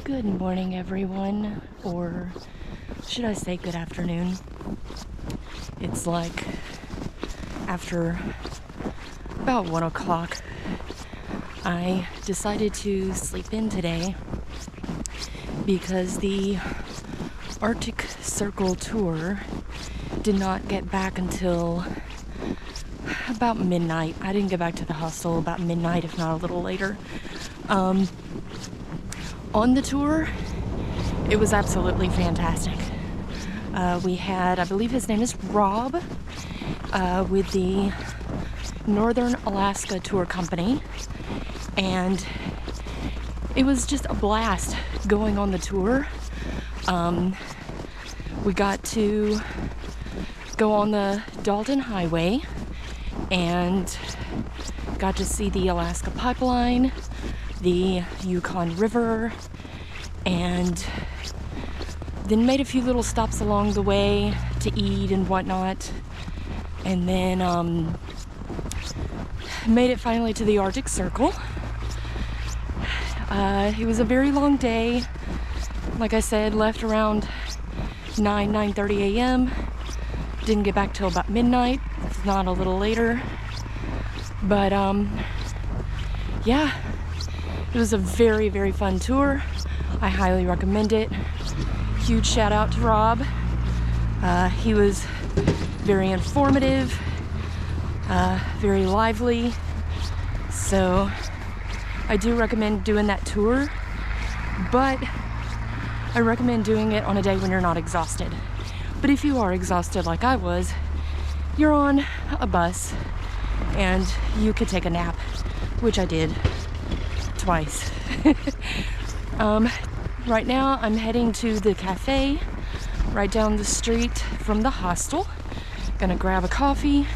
Good morning, everyone, or should I say good afternoon? It's like after about 1 o'clock. I decided to sleep in today because the Arctic Circle tour did not get back until about midnight. I didn't get back to the hostel about midnight, if not a little later. On the tour, it was absolutely fantastic. We had, I believe his name is Rob, with the Northern Alaska Tour Company, and it was just a blast going on the tour. We got to go on the Dalton Highway and got to see the Alaska Pipeline, the Yukon River, and then made a few little stops along the way to eat and whatnot, and then made it finally to the Arctic Circle. It was a very long day. Like I said, left around 9:30 a.m. Didn't get back till about midnight, if not a little later. But yeah, it was a very, very fun tour. I highly recommend it. Huge shout out to Rob. He was very informative, very lively. So I do recommend doing that tour, but I recommend doing it on a day when you're not exhausted. But if you are exhausted like I was, you're on a bus and you could take a nap, which I did twice. Right now I'm heading to the cafe right down the street from the hostel. Gonna grab a coffee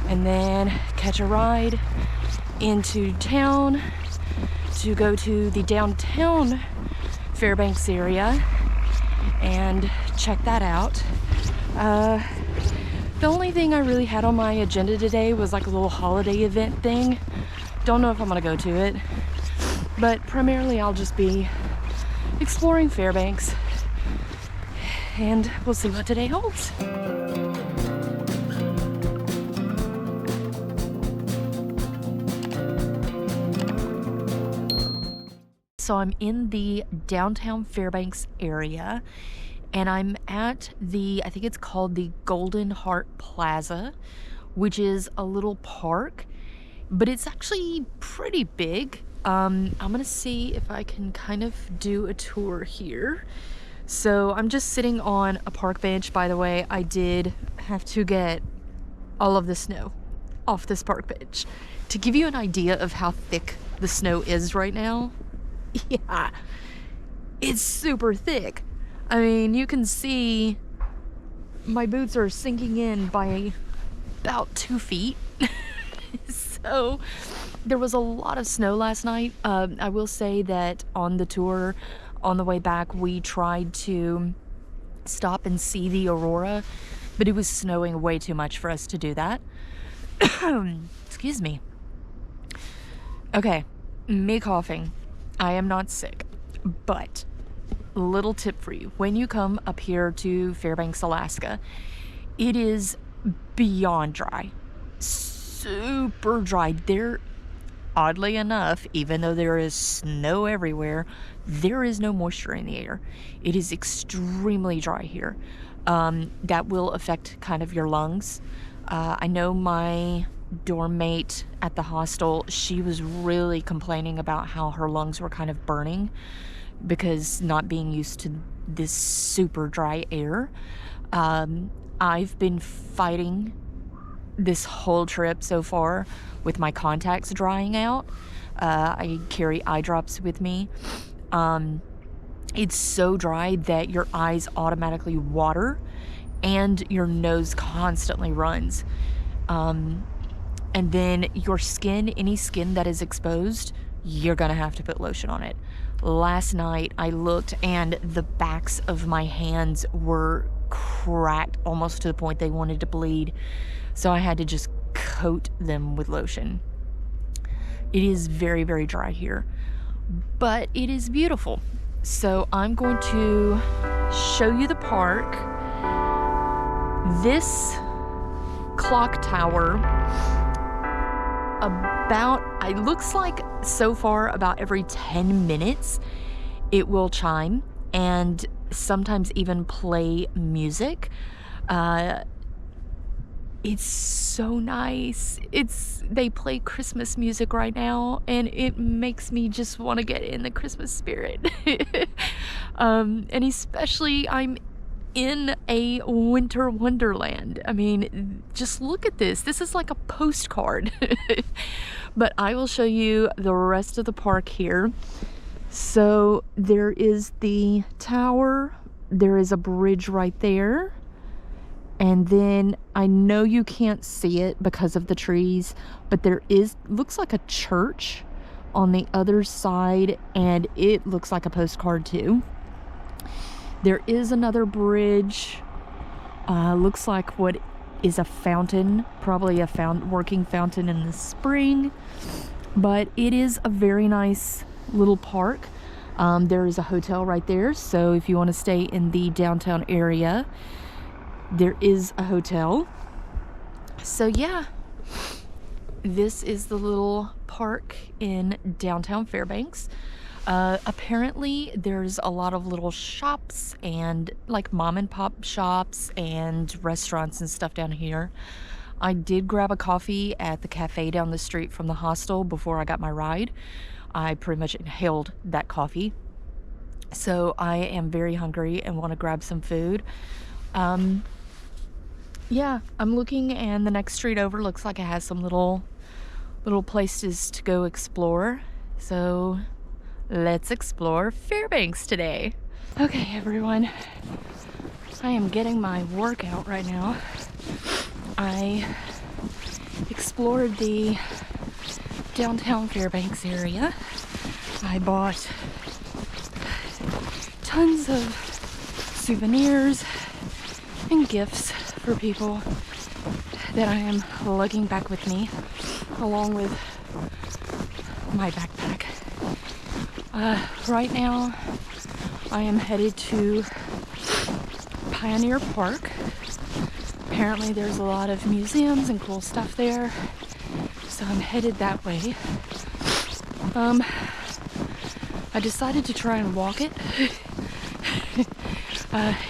and then catch a ride into town to go to the downtown Fairbanks area and check that out. The only thing I really had on my agenda today was like a little holiday event thing. Don't know if I'm gonna go to it, but primarily I'll just be exploring Fairbanks, and we'll see what today holds. So I'm in the downtown Fairbanks area, and I'm at I think it's called the Golden Heart Plaza, which is a little park, but it's actually pretty big. I'm gonna see if I can kind of do a tour here. So I'm just sitting on a park bench. By the way, I did have to get all of the snow off this park bench. To give you an idea of how thick the snow is right now, yeah, it's super thick. I mean, you can see my boots are sinking in by about 2 feet. So there was a lot of snow last night. I will say that on the tour, on the way back, we tried to stop and see the aurora, but it was snowing way too much for us to do that. Excuse me. Okay, me coughing. I am not sick, but little tip for you. When you come up here to Fairbanks, Alaska, it is beyond dry. Super dry. There, oddly enough, even though there is snow everywhere, there is no moisture in the air. It is extremely dry here. That will affect kind of your lungs. I know my dorm mate at the hostel, she was really complaining about how her lungs were kind of burning because not being used to this super dry air. I've been fighting this whole trip so far with my contacts drying out. I carry eye drops with me. It's so dry that your eyes automatically water and your nose constantly runs. And then your skin, any skin that is exposed, you're gonna have to put lotion on it. Last night I looked and the backs of my hands were cracked almost to the point they wanted to bleed. So I had to just coat them with lotion. It is very, very dry here, but it is beautiful. So I'm going to show you the park. This clock tower, it looks like so far about every 10 minutes it will chime and sometimes even play music. It's so nice. They play Christmas music right now, and it makes me just want to get in the Christmas spirit. And especially I'm in a winter wonderland. I mean, just look at this. This is like a postcard. But I will show you the rest of the park here. So there is the tower. There is a bridge right there. And then I know you can't see it because of the trees, but looks like a church on the other side, and it looks like a postcard too. There is another bridge. Looks like what is a fountain, probably a working fountain in the spring, but it is a very nice little park. There is a hotel right there, so if you want to stay in the downtown area, there is a hotel. So yeah, this is the little park in downtown Fairbanks. Apparently there's a lot of little shops and like mom and pop shops and restaurants and stuff down here. I did grab a coffee at the cafe down the street from the hostel before I got my ride. I pretty much inhaled that coffee. So I am very hungry and want to grab some food. Yeah, I'm looking, and the next street over looks like it has some little places to go explore. So let's explore Fairbanks today. Okay, everyone, I am getting my workout right now. I explored the downtown Fairbanks area. I bought tons of souvenirs and gifts for people that I am lugging back with me, along with my backpack. Right now I am headed to Pioneer Park. Apparently there's a lot of museums and cool stuff there, so I'm headed that way. I decided to try and walk it.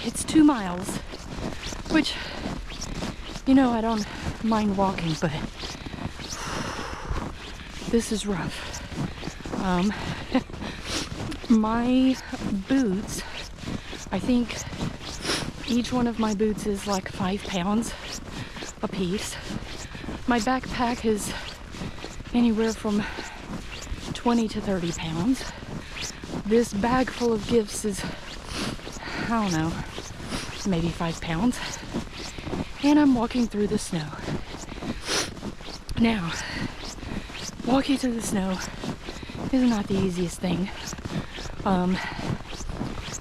It's 2 miles, which, you know, I don't mind walking, but this is rough. My boots, I think each one of my boots is like 5 pounds a piece. My backpack is anywhere from 20 to 30 pounds. This bag full of gifts is, I don't know, maybe 5 pounds. And I'm walking through the snow. Now, walking through the snow is not the easiest thing.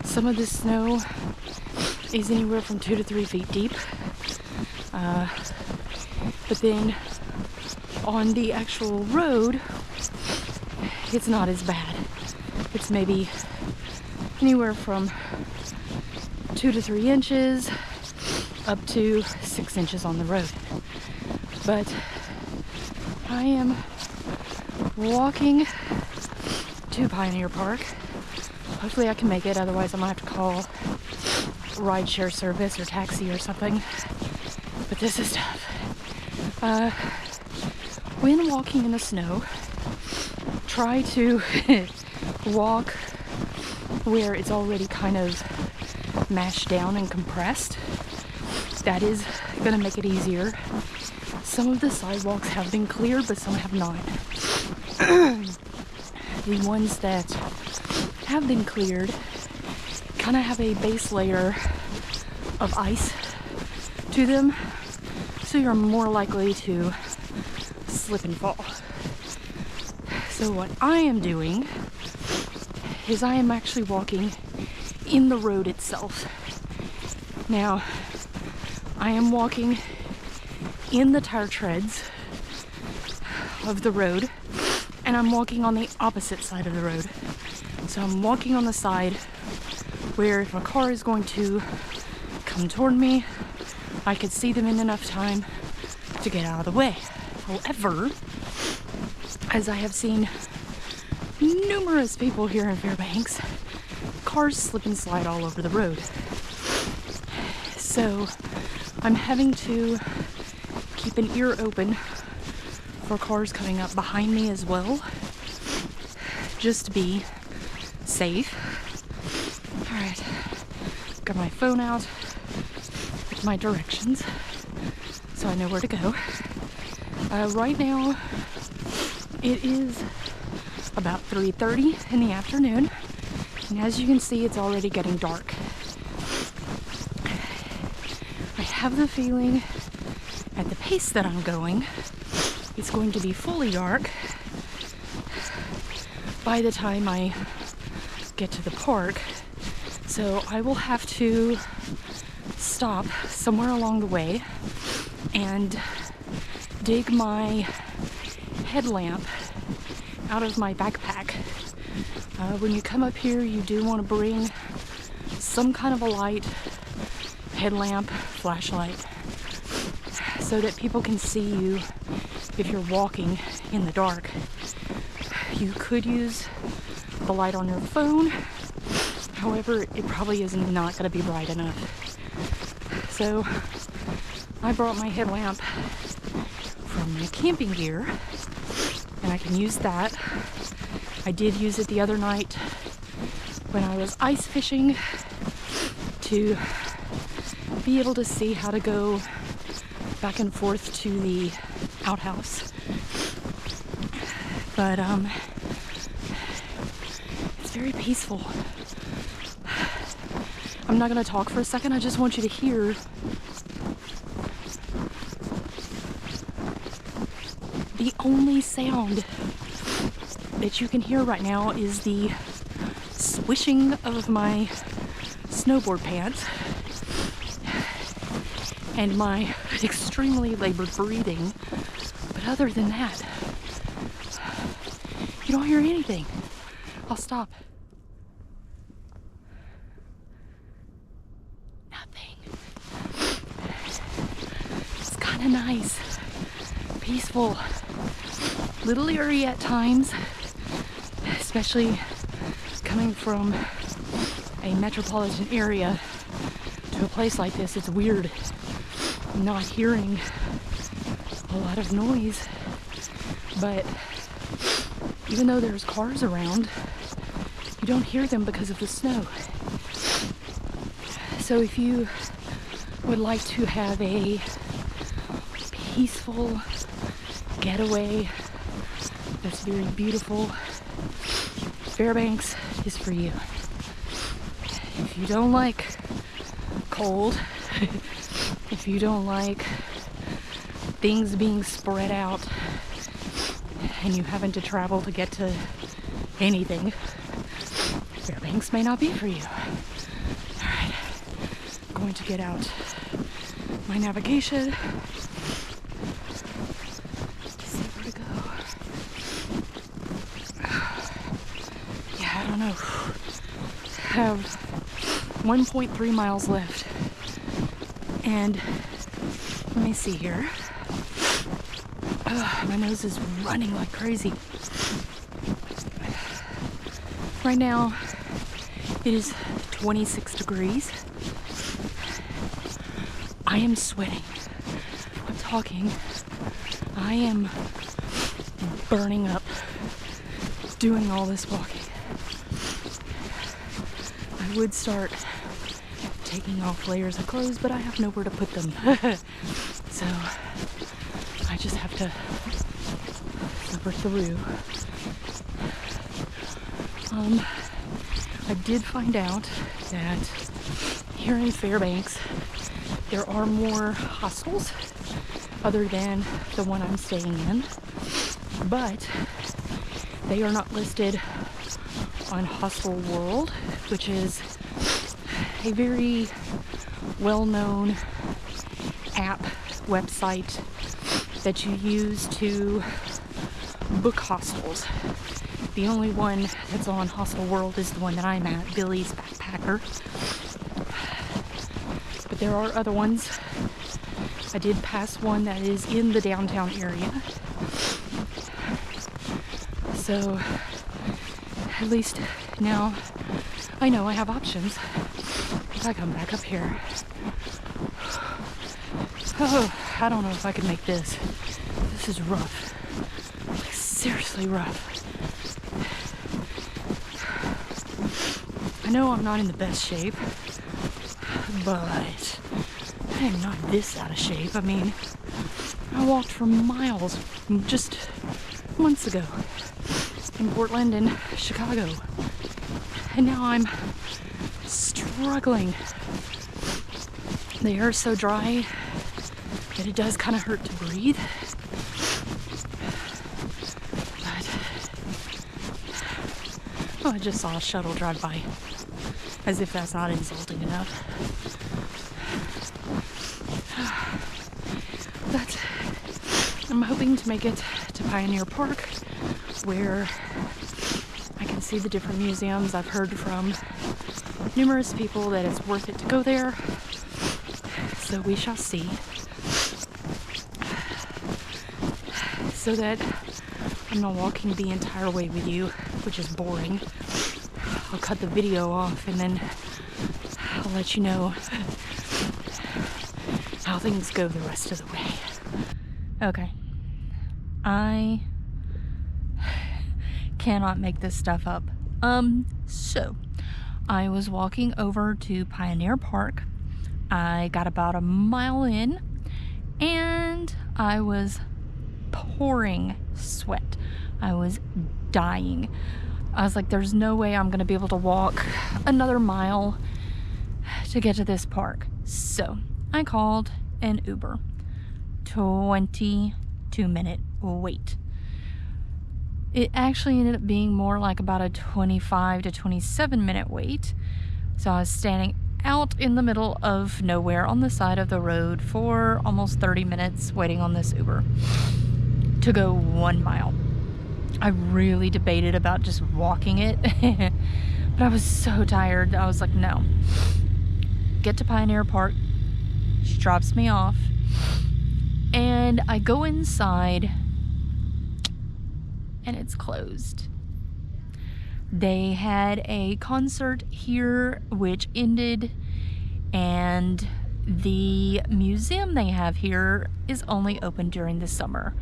Some of the snow is anywhere from 2 to 3 feet deep. But then on the actual road, it's not as bad. It's maybe anywhere from 2 to 3 inches up to 6 inches on the road. But I am walking to Pioneer Park. Hopefully I can make it, otherwise I'm gonna have to call rideshare service or taxi or something. But this is tough. When walking in the snow, try to walk where it's already kind of mashed down and compressed. That is gonna make it easier. Some of the sidewalks have been cleared, but some have not. The ones that have been cleared kind of have a base layer of ice to them, so you're more likely to slip and fall. So what I am doing is I am actually walking in the road itself. Now, I am walking in the tire treads of the road, and I'm walking on the opposite side of the road. So I'm walking on the side where if a car is going to come toward me, I could see them in enough time to get out of the way. However, as I have seen numerous people here in Fairbanks, cars slip and slide all over the road. So I'm having to keep an ear open for cars coming up behind me as well, just to be safe. All right, got my phone out with my directions so I know where to go. Right now it is about 3:30 in the afternoon, and as you can see, it's already getting dark. I have the feeling at the pace that I'm going, it's going to be fully dark by the time I get to the park. So I will have to stop somewhere along the way and dig my headlamp out of my backpack. When you come up here, you do want to bring some kind of a light, headlamp, flashlight, so that people can see you if you're walking in the dark. You could use the light on your phone, however, it probably is not going to be bright enough. So I brought my headlamp from my camping gear, and I can use that. I did use it the other night when I was ice fishing to be able to see how to go back and forth to the outhouse. But it's very peaceful. I'm not going to talk for a second. I just want you to hear the only sound that you can hear right now is the swishing of my snowboard pants and my extremely labored breathing. But other than that, you don't hear anything. I'll stop. Nothing. It's kind of nice, peaceful, little eerie at times, especially coming from a metropolitan area to a place like this. It's weird not hearing a lot of noise, but even though there's cars around, you don't hear them because of the snow. So if you would like to have a peaceful getaway that's very beautiful, Fairbanks is for you. If you don't like cold, if you don't like things being spread out and you having to travel to get to anything, Fairbanks may not be for you. Alright, I'm going to get out my navigation to see where to go. Yeah, I don't know. Have 1.3 miles left. And let me see here. My nose is running like crazy. Right now, it is 26 degrees. I am sweating. I'm talking. I am burning up doing all this walking. I would start taking off layers of clothes, but I have nowhere to put them. So I just have to suffer through. I did find out that here in Fairbanks there are more hostels other than the one I'm staying in, but they are not listed on Hostel World, which is a very well-known app website that you use to book hostels. The only one that's on Hostel World is the one that I'm at, Billy's Backpacker. But there are other ones. I did pass one that is in the downtown area. So at least now I know I have options if I come back up here. Oh, I don't know if I can make this. This is rough. Like, seriously rough. I know I'm not in the best shape, but I am not this out of shape. I mean, I walked for miles just months ago in Portland and Chicago, and now I'm struggling. The air is so dry that it does kind of hurt to breathe. But, oh, I just saw a shuttle drive by, as if that's not insulting enough. But I'm hoping to make it to Pioneer Park, where I can see the different museums. I've heard from numerous people that it's worth it to go there, so we shall see. So that I'm not walking the entire way with you, which is boring. I'll cut the video off and then I'll let you know how things go the rest of the way. Okay. I cannot make this stuff up. So I was walking over to Pioneer Park. I got about a mile in and I was pouring sweat. I was dying. I was like, there's no way I'm gonna be able to walk another mile to get to this park. So I called an Uber. 22-minute wait. It actually ended up being more like about a 25 to 27-minute wait. So I was standing out in the middle of nowhere on the side of the road for almost 30 minutes waiting on this Uber to go 1 mile. I really debated about just walking it, but I was so tired. I was like, no. Get to Pioneer Park. She drops me off, and I go inside, and it's closed. They had a concert here which ended, and the museum they have here is only open during the summer.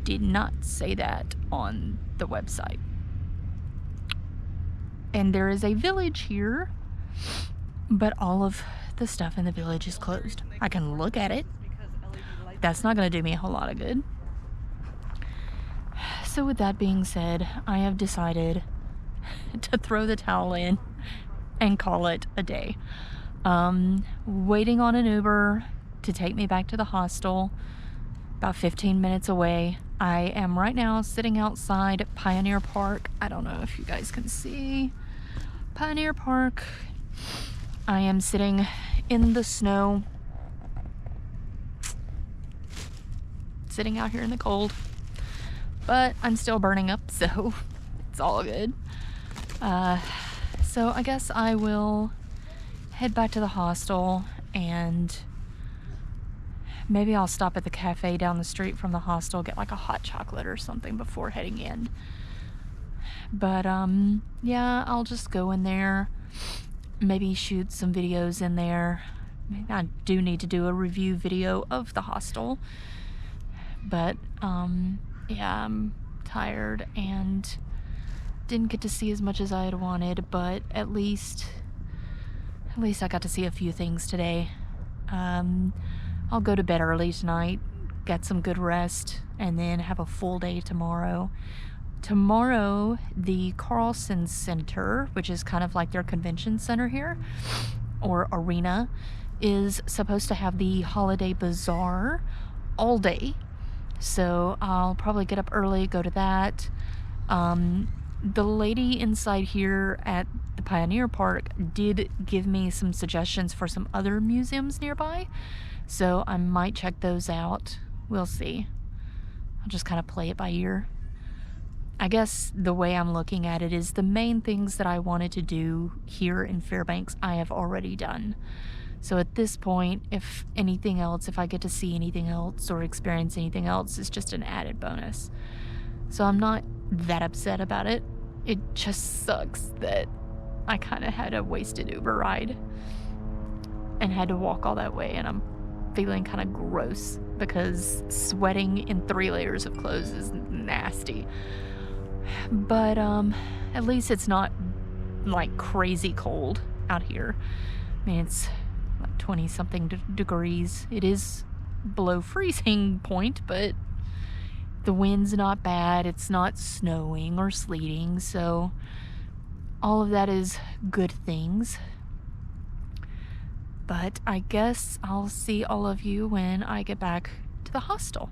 Did not say that on the website. And there is a village here, but all of the stuff in the village is closed. I can look at it. That's not going to do me a whole lot of good. So with that being said, I have decided to throw the towel in and call it a day. Waiting on an Uber to take me back to the hostel, about 15 minutes away. I am right now sitting outside Pioneer Park. I don't know if you guys can see Pioneer Park. I am sitting in the snow, sitting out here in the cold, but I'm still burning up, so it's all good. So I guess I will head back to the hostel, and maybe I'll stop at the cafe down the street from the hostel, get like a hot chocolate or something before heading in. But yeah, I'll just go in there, maybe shoot some videos in there. Maybe I do need to do a review video of the hostel, but yeah, I'm tired and didn't get to see as much as I had wanted, but at least I got to see a few things today. I'll go to bed early tonight, get some good rest, and then have a full day tomorrow. Tomorrow, the Carlson Center, which is kind of like their convention center here, or arena, is supposed to have the holiday bazaar all day. So I'll probably get up early, go to that. The lady inside here at the Pioneer Park did give me some suggestions for some other museums nearby, so I might check those out. We'll see. I'll just kind of play it by ear. I guess the way I'm looking at it is the main things that I wanted to do here in Fairbanks, I have already done. So at this point, if anything else, if I get to see anything else or experience anything else, it's just an added bonus. So I'm not that upset about it. It just sucks that I kind of had a wasted Uber ride and had to walk all that way, and I'm feeling kind of gross because sweating in 3 layers of clothes is nasty. But at least it's not like crazy cold out here. I mean, it's like 20 something degrees. It is below freezing point, but the wind's not bad. It's not snowing or sleeting, so all of that is good things. But I guess I'll see all of you when I get back to the hostel.